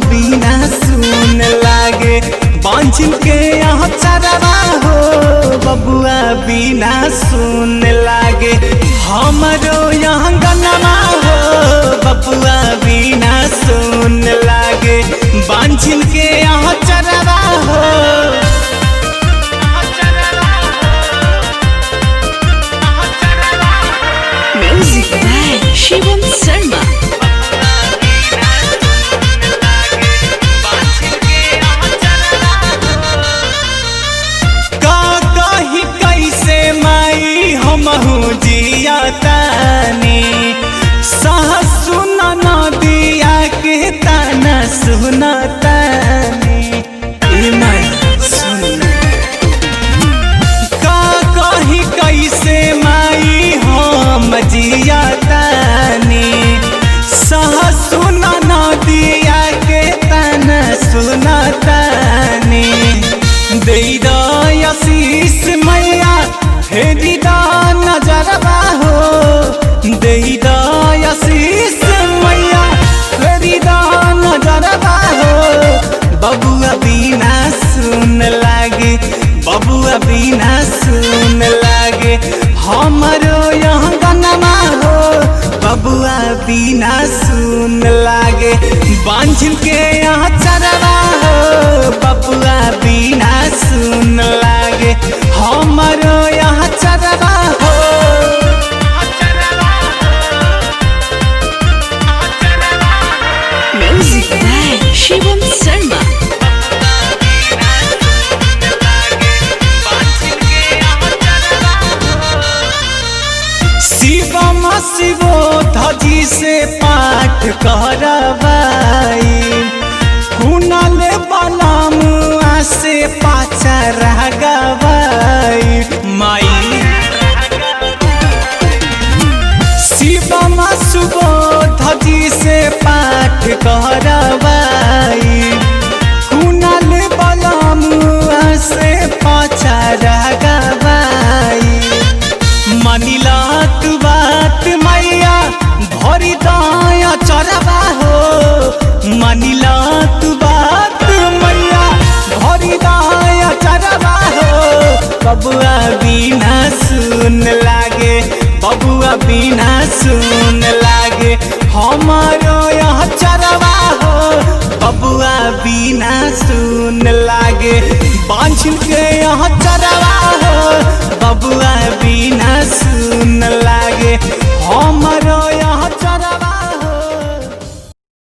बिना सुन लागे बांझिन के यहाँ चरवा हो बबुआ बिना सुन लागे हमरो यहाँ गनमा हो बबुआ बिना सुन लागे बांझिन के यहाँ चरवा हो। Music by Shivam Sharma. हमहू जिया तानी सासु नदिया के ताना सुना तानी का कही कैसे माई हम जिया तानी सासु नदिया के ताना सुना तानी दे आशीष मैया हेरी नजरवा हो दे आशीष मैया हेरी नजरवा हो बबुआ बिना सुन लागे बबुआ बिना सुन लागे हमरो यहाँ गनमा हो बबुआ बिना सुन लागे बांझिन के यहाँ चरवा हो बबुआ बिना सुन लागे हमरो यहाँ चरवा हो। Music by Shivam Sharma. Shivam शिवोधजी से पाठ करवाई कुनल बलमुआ से पाचर गवाई माई शिवम शिवोधजी से पाठ करवाई कुनल बलमुआ से पाचर गवाई मनिला तू बात मैया भरी दाया चरवा हो मनिला तू बात मैया भरी दाया चरवा हो बबुआ बिना सुन लागे बबुआ बिना सुन लागे हमारो यहाँ चरवा हो बबुआ बिना सुन लागे बांझिन के यहाँ चरवा